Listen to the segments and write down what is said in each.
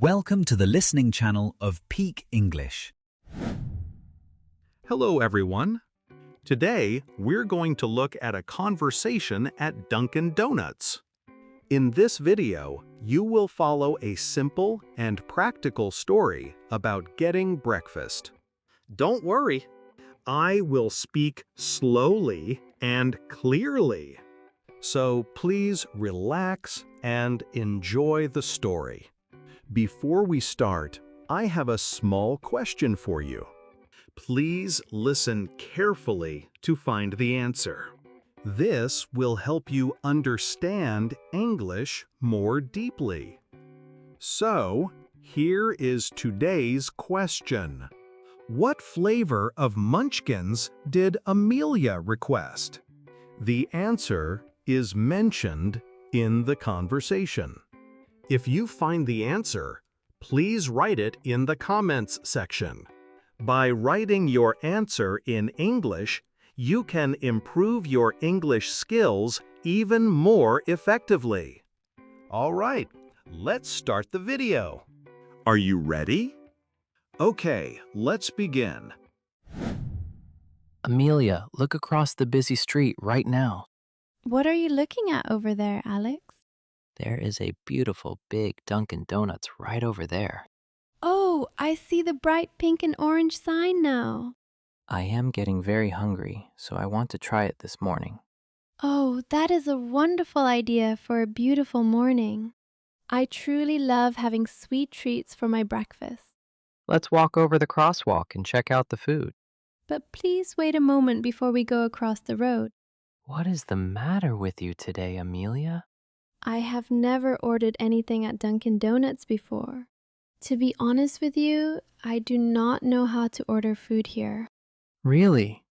Welcome to the listening channel of Peak English. Hello, everyone. Today, we're going to look at a conversation at Dunkin Donuts. In this video, you will follow a simple and practical story about getting breakfast. Don't worry, I will speak slowly and clearly. So please relax and enjoy the story. Before we start, I have a small question for you. Please listen carefully to find the answer. This will help you understand English more deeply. So, here is today's question. What flavor of Munchkins did Amelia request? The answer is mentioned in the conversation. If you find the answer, please write it in the comments section. By writing your answer in English, you can improve your English skills even more effectively. All right, let's start the video. Are you ready? Okay, let's begin. Amelia, look across the busy street right now. What are you looking at over there, Alex? There is a beautiful big Dunkin Donuts right over there. Oh, I see the bright pink and orange sign now. I am getting very hungry, so I want to try it this morning. Oh, that is a wonderful idea for a beautiful morning. I truly love having sweet treats for my breakfast. Let's walk over the crosswalk and check out the food. But please wait a moment before we go across the road. What is the matter with you today, Amelia? I have never ordered anything at Dunkin Donuts before. To be honest with you, I do not know how to order food here. Really?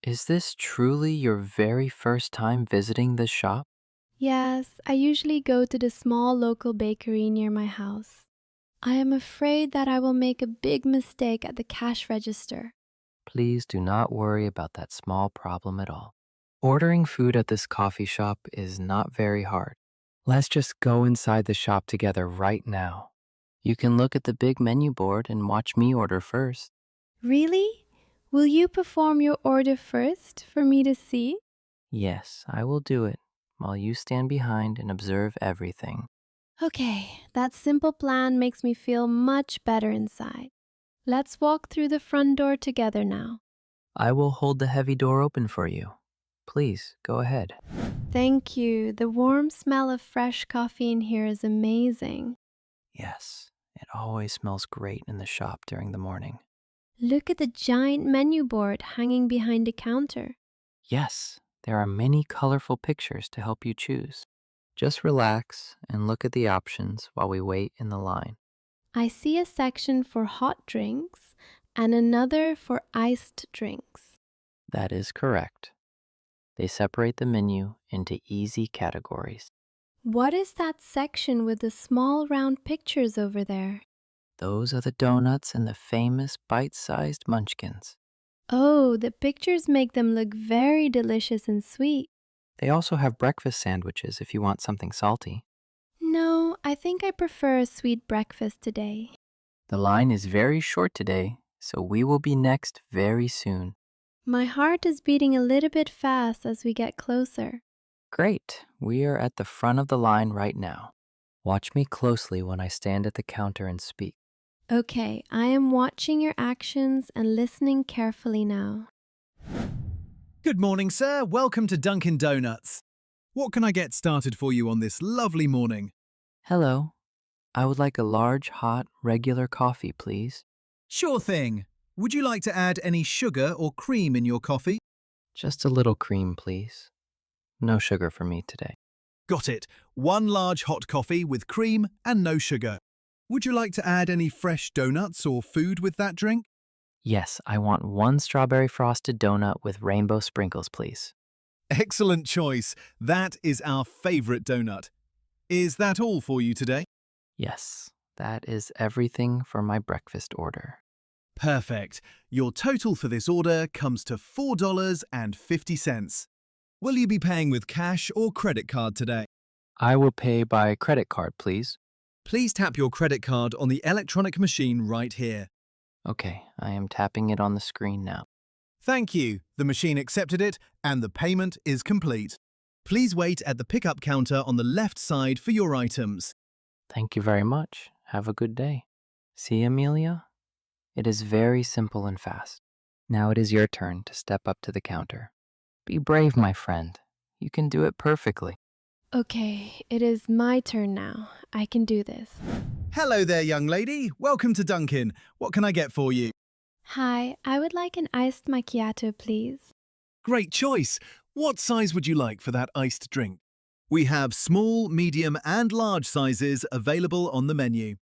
Is this truly your very first time visiting this shop? Yes, I usually go to the small local bakery near my house. I am afraid that I will make a big mistake at the cash register. Please do not worry about that small problem at all. Ordering food at this coffee shop is not very hard. Let's just go inside the shop together right now. You can look at the big menu board and watch me order first. Really? Will you perform your order first for me to see? Yes, I will do it while you stand behind and observe everything. Okay, that simple plan makes me feel much better inside. Let's walk through the front door together now. I will hold the heavy door open for you. Please, go ahead. Thank you. The warm smell of fresh coffee in here is amazing. Yes, it always smells great in the shop during the morning. Look at the giant menu board hanging behind the counter. Yes, there are many colorful pictures to help you choose. Just relax and look at the options while we wait in the line. I see a section for hot drinks and another for iced drinks. That is correct. They separate the menu into easy categories. What is that section with the small round pictures over there? Those are the donuts and the famous bite-sized Munchkins. Oh, the pictures make them look very delicious and sweet. They also have breakfast sandwiches if you want something salty. No, I think I prefer a sweet breakfast today. The line is very short today, so we will be next very soon. My heart is beating a little bit fast as we get closer. Great, we are at the front of the line right now. Watch me closely when I stand at the counter and speak. Okay, I am watching your actions and listening carefully now. Good morning, sir. Welcome to Dunkin Donuts. What can I get started for you on this lovely morning? Hello, I would like a large, hot, regular coffee, please. Sure thing. Would you like to add any sugar or cream in your coffee? Just a little cream, please. No sugar for me today. Got it. One large hot coffee with cream and no sugar. Would you like to add any fresh donuts or food with that drink? Yes, I want one strawberry frosted donut with rainbow sprinkles, please. Excellent choice. That is our favorite donut. Is that all for you today? Yes, that is everything for my breakfast order. Perfect. Your total for this order comes to $4.50. Will you be paying with cash or credit card today? I will pay by credit card, please. Please tap your credit card on the electronic machine right here. Okay, I am tapping it on the screen now. Thank you. The machine accepted it and the payment is complete. Please wait at the pickup counter on the left side for your items. Thank you very much. Have a good day. See, Amelia? It is very simple and fast. Now it is your turn to step up to the counter. Be brave, my friend. You can do it perfectly. Okay, it is my turn now. I can do this. Hello there, young lady. Welcome to Dunkin. What can I get for you? Hi, I would like an iced macchiato, please. Great choice. What size would you like for that iced drink? We have small, medium and large sizes available on the menu.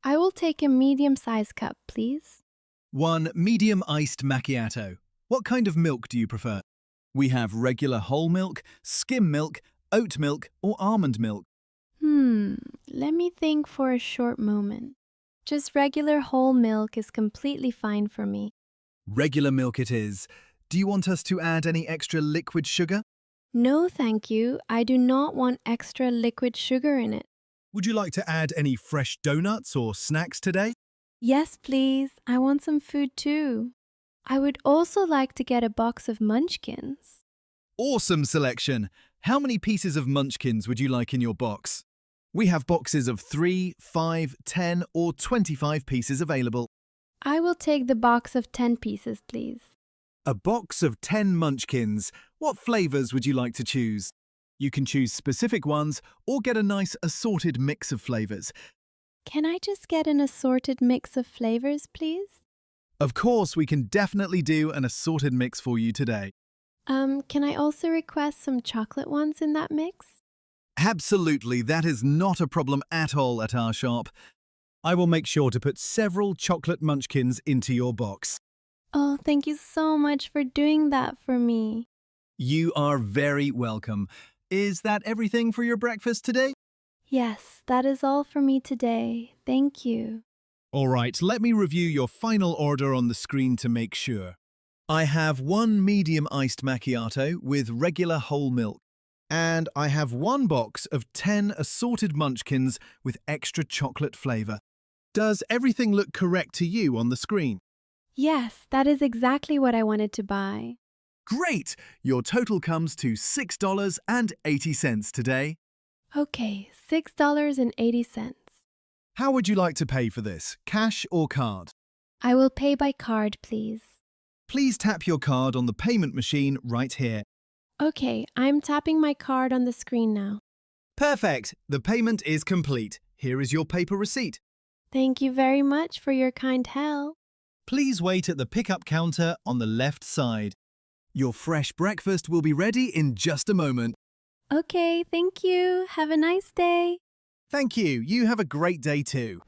I will take a medium-sized cup, please. One medium iced macchiato. What kind of milk do you prefer? We have regular whole milk, skim milk, oat milk or almond milk. Let me think for a short moment. Just regular whole milk is completely fine for me. Regular milk it is. Do you want us to add any extra liquid sugar? No, thank you. I do not want extra liquid sugar in it. Would you like to add any fresh donuts or snacks today? Yes, please. I want some food too. I would also like to get a box of Munchkins. Awesome selection! How many pieces of Munchkins would you like in your box? We have boxes of 3, 5, 10 or 25 pieces available. I will take the box of 10 pieces, please. A box of 10 Munchkins. What flavors would you like to choose? You can choose specific ones or get a nice assorted mix of flavors. Can I just get an assorted mix of flavors, please? Of course, we can definitely do an assorted mix for you today. Can I also request some chocolate ones in that mix? Absolutely, that is not a problem at all at our shop. I will make sure to put several chocolate Munchkins into your box. Oh, thank you so much for doing that for me. You are very welcome. Is that everything for your breakfast today? Yes, that is all for me today. Thank you. All right, let me review your final order on the screen to make sure. I have one medium iced macchiato with regular whole milk. And I have one box of 10 assorted Munchkins with extra chocolate flavor. Does everything look correct to you on the screen? Yes, that is exactly what I wanted to buy. Great! Your total comes to $6.80 today. Okay, $6.80. How would you like to pay for this, cash or card? I will pay by card, please. Please tap your card on the payment machine right here. Okay, I'm tapping my card on the screen now. Perfect! The payment is complete. Here is your paper receipt. Thank you very much for your kind help. Please wait at the pickup counter on the left side. Your fresh breakfast will be ready in just a moment. Okay, thank you. Have a nice day. Thank you. You have a great day too.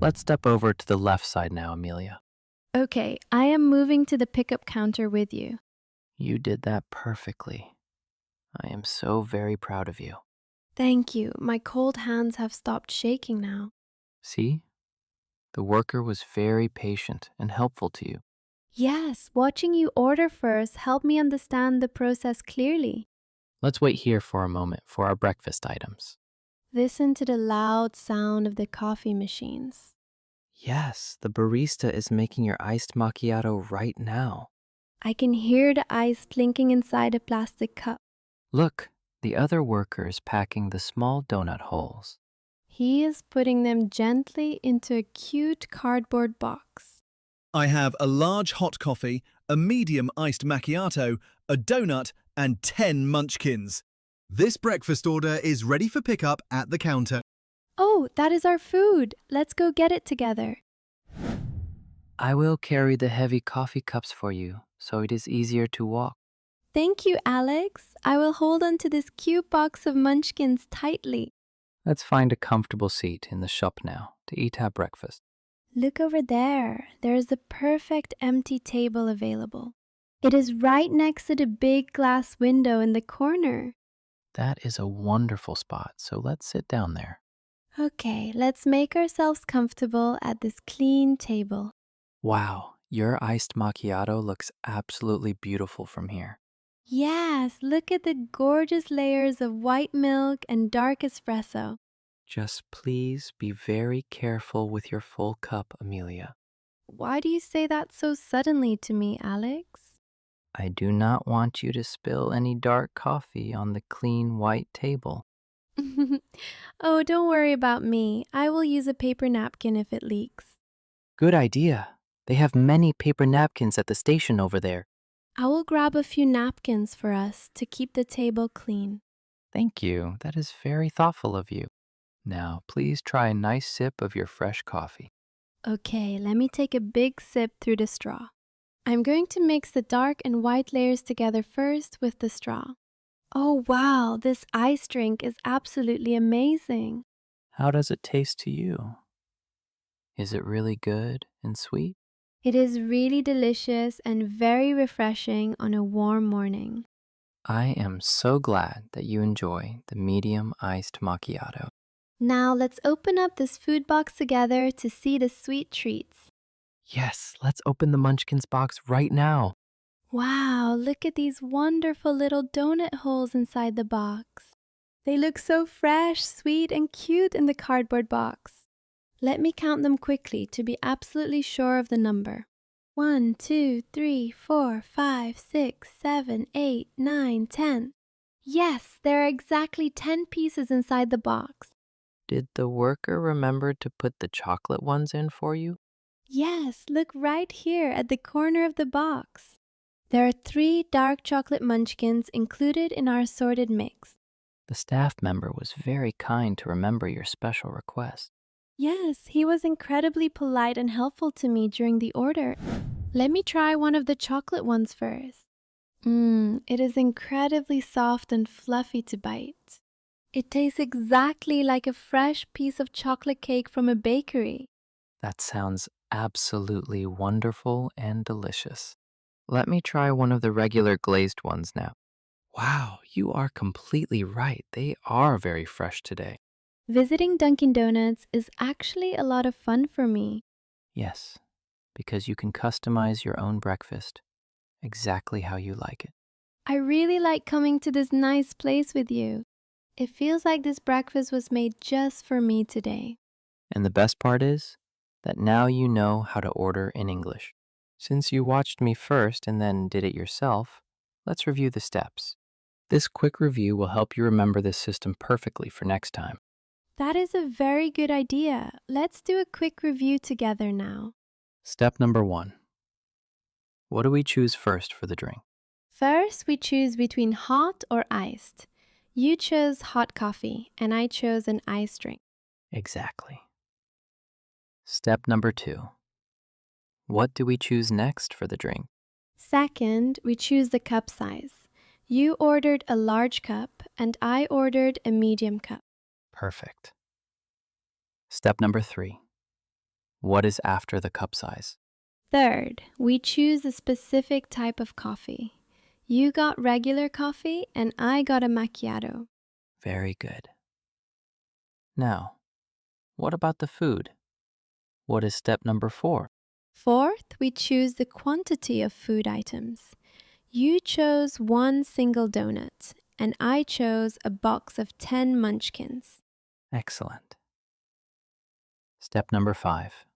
Let's step over to the left side now, Amelia. Okay, I am moving to the pickup counter with you. You did that perfectly. I am so very proud of you. Thank you. My cold hands have stopped shaking now. See? The worker was very patient and helpful to you. Yes, watching you order first helped me understand the process clearly. Let's wait here for a moment for our breakfast items. Listen to the loud sound of the coffee machines. Yes, the barista is making your iced macchiato right now. I can hear the ice clinking inside a plastic cup. Look, the other worker is packing the small donut holes. He is putting them gently into a cute cardboard box. I have a large hot coffee, a medium iced macchiato, a donut, and 10 Munchkins. This breakfast order is ready for pickup at the counter. Oh, that is our food. Let's go get it together. I will carry the heavy coffee cups for you, so it is easier to walk. Thank you, Alex. I will hold on to this cute box of Munchkins tightly. Let's find a comfortable seat in the shop now to eat our breakfast. Look over there. There is a perfect empty table available. It is right next to the big glass window in the corner. That is a wonderful spot, so let's sit down there. Okay, let's make ourselves comfortable at this clean table. Wow, your iced macchiato looks absolutely beautiful from here. Yes, look at the gorgeous layers of white milk and dark espresso. Just please be very careful with your full cup, Amelia. Why do you say that so suddenly to me, Alex? I do not want you to spill any dark coffee on the clean white table. Oh, don't worry about me. I will use a paper napkin if it leaks. Good idea. They have many paper napkins at the station over there. I will grab a few napkins for us to keep the table clean. Thank you. That is very thoughtful of you. Now, please try a nice sip of your fresh coffee. Okay, let me take a big sip through the straw. I'm going to mix the dark and white layers together first with the straw. Oh wow, this ice drink is absolutely amazing. How does it taste to you? Is it really good and sweet? It is really delicious and very refreshing on a warm morning. I am so glad that you enjoy the medium iced macchiato. Now let's open up this food box together to see the sweet treats. Yes, let's open the Munchkins box right now. Wow, look at these wonderful little donut holes inside the box. They look so fresh, sweet, and cute in the cardboard box. Let me count them quickly to be absolutely sure of the number. 1, 2, 3, 4, 5, 6, 7, 8, 9, 10. Yes, there are exactly 10 pieces inside the box. Did the worker remember to put the chocolate ones in for you? Yes, look right here at the corner of the box. There are 3 dark chocolate munchkins included in our assorted mix. The staff member was very kind to remember your special request. Yes, he was incredibly polite and helpful to me during the order. Let me try one of the chocolate ones first. It is incredibly soft and fluffy to bite. It tastes exactly like a fresh piece of chocolate cake from a bakery. That sounds absolutely wonderful and delicious. Let me try one of the regular glazed ones now. Wow, you are completely right. They are very fresh today. Visiting Dunkin Donuts is actually a lot of fun for me. Yes, because you can customize your own breakfast exactly how you like it. I really like coming to this nice place with you. It feels like this breakfast was made just for me today. And the best part is that now you know how to order in English. Since you watched me first and then did it yourself, let's review the steps. This quick review will help you remember this system perfectly for next time. That is a very good idea. Let's do a quick review together now. Step number 1. What do we choose first for the drink? First, we choose between hot or iced. You chose hot coffee, and I chose an iced drink. Exactly. Step number 2. What do we choose next for the drink? Second, we choose the cup size. You ordered a large cup, and I ordered a medium cup. Perfect. Step number 3. What is after the cup size? Third, we choose a specific type of coffee. You got regular coffee, and I got a macchiato. Very good. Now, what about the food? What is step number 4? Fourth, we choose the quantity of food items. You chose 1 single donut, and I chose a box of 10 munchkins. Excellent. Step number 5.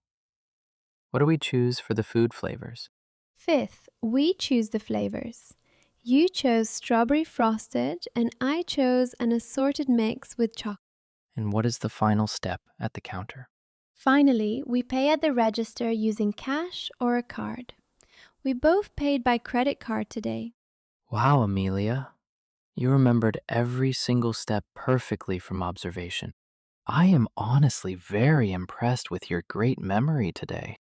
What do we choose for the food flavors? Fifth, we choose the flavors. You chose strawberry frosted, and I chose an assorted mix with chocolate. And what is the final step at the counter? Finally, we pay at the register using cash or a card. We both paid by credit card today. Wow, Amelia. You remembered every single step perfectly from observation. I am honestly very impressed with your great memory today.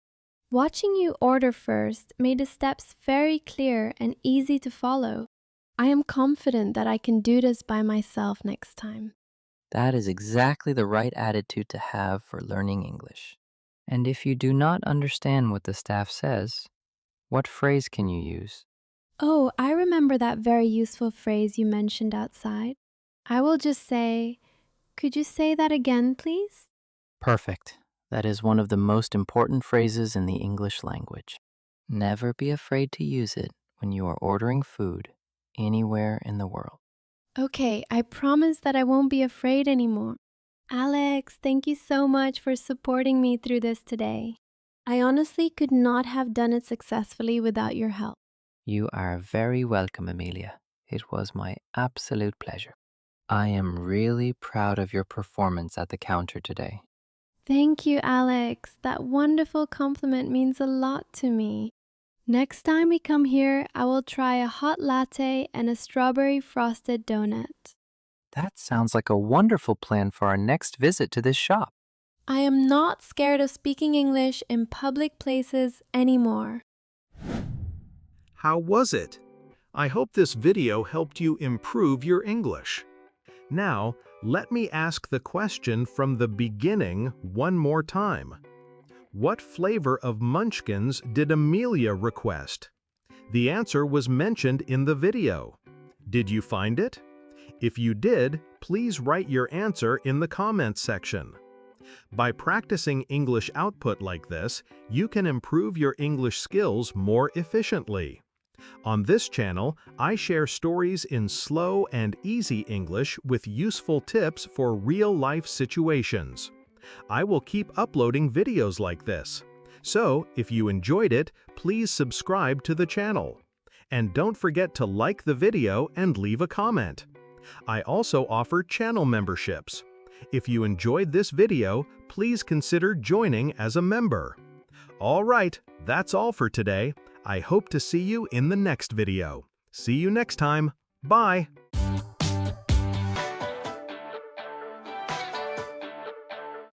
Watching you order first made the steps very clear and easy to follow. I am confident that I can do this by myself next time. That is exactly the right attitude to have for learning English. And if you do not understand what the staff says, what phrase can you use? Oh, I remember that very useful phrase you mentioned outside. I will just say, could you say that again, please? Perfect. That is one of the most important phrases in the English language. Never be afraid to use it when you are ordering food anywhere in the world. Okay, I promise that I won't be afraid anymore. Alex, thank you so much for supporting me through this today. I honestly could not have done it successfully without your help. You are very welcome, Amelia. It was my absolute pleasure. I am really proud of your performance at the counter today. Thank you, Alex. That wonderful compliment means a lot to me. Next time we come here, I will try a hot latte and a strawberry frosted donut. That sounds like a wonderful plan for our next visit to this shop. I am not scared of speaking English in public places anymore. How was it? I hope this video helped you improve your English. Now, let me ask the question from the beginning one more time. What flavor of Munchkins did Amelia request? The answer was mentioned in the video. Did you find it? If you did, please write your answer in the comments section. By practicing English output like this, you can improve your English skills more efficiently. On this channel, I share stories in slow and easy English with useful tips for real-life situations. I will keep uploading videos like this. So, if you enjoyed it, please subscribe to the channel. And don't forget to like the video and leave a comment. I also offer channel memberships. If you enjoyed this video, please consider joining as a member. All right, that's all for today. I hope to see you in the next video. See you next time. Bye!